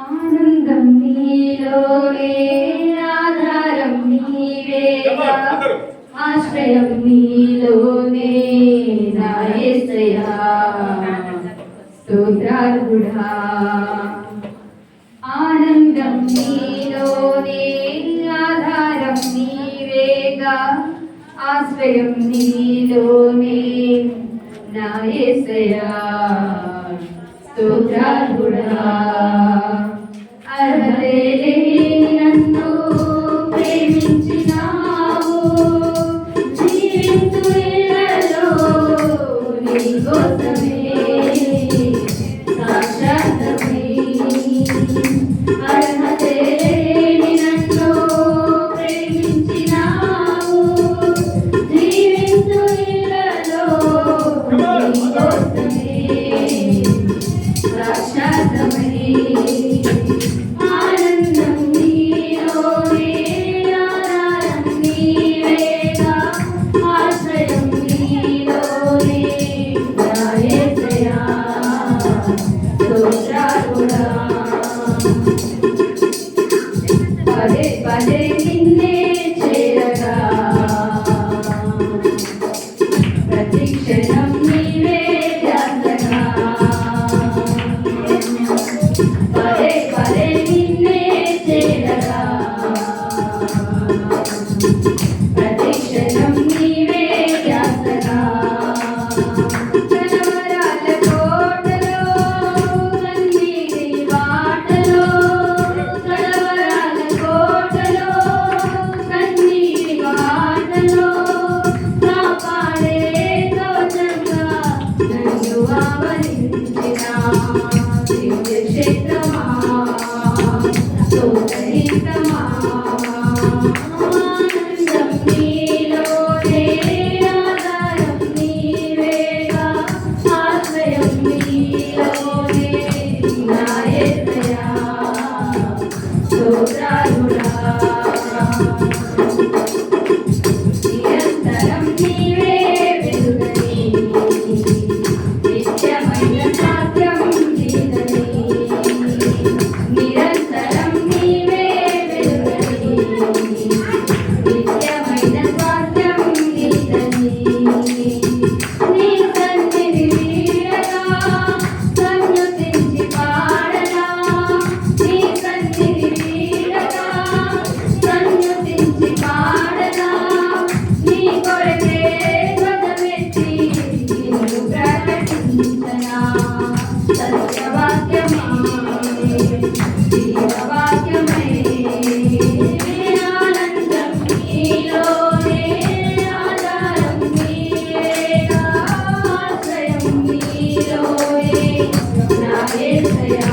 ఆనందం నీలోనే, ఆధారం నీవేగా, ఆశ్రయం నీలోనే నా యేసయ్యా. స్తోత్రార్హుడా. ఆనందం నీలోనే, ఆధారం నీవేగా, ఆశ్రయం నీలోనే నా యేసయ్యా. స్తోత్రార్హుడా. అర్హతే లేని నన్ను ప్రేమించినావు, జీవించు ఇళ్ళలో నీ కోసమే సాక్షాత్తమై. అర్హతే లేని నన్ను ప్రేమించినావు, జీవించు ఇళ్ళలో నీ కోసమే సాక్షాత్తమై. ఆనందం నీలోనే, ఆధారం నీవేగా, ఆశ్రయం నీలోనే నా యేసయ్యా. స్తోత్రార్హుడా. పదే పదే నిన్నే చేరగా, ప్రతి క్షణం నీవే ధ్యాసగా. పదే పదే నిన్నే చేరగా, ప్రతి క్షణం నీవే ధ్యాసగా. కలవరాల కోటలో, కన్నీటి బాటలో, కలవరాల కోటలో, కన్నీటి బాటలో, కాపాడే కవచంగా నన్ను ఆవరించిన దివ్యక్షేత్రమా, స్తోత్రహితమా. ఆనందం నీలోనే, ఆధారం నీవేగా, ఆశ్రయం నీలోనే నా యేసయ్యా. స్తోత్రార్హుడా. నిరంతరం నీవే వెలుగని, నిత్యమైన సాధ్యం నీదని. నిరంతరం నీవే వెలుగని, నిత్యమైన సాధ్యం నీదని. నీ సన్నిధి వీడగా, సన్నుతించి పాడగా. నీ సన్నిధి వీడగా, సన్నుతించి పాడగా. నీ కొరకే ధ్వజమెత్తి నిన్ను ప్రకటించనా. సత్యవాక్యమై, జీవవాక్యమై. ఆనందం నీలోనే, ఆధారం నీవేగా, ఆశ్రయం నీలోనే నా యేసయ్యా.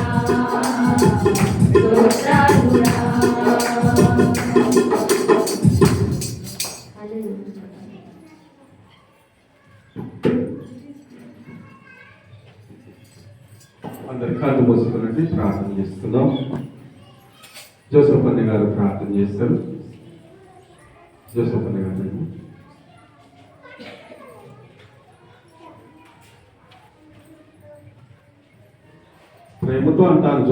స్తోత్రార్హుడా. అందరు కళ్ళు మూసుకున్నట్టు ప్రార్థన చేస్తున్నాం. జోసఫ్ అన్న గారు ప్రార్థన చేస్తారు. జోసఫ్ అన్న గారు ప్రేమతో అంటారు.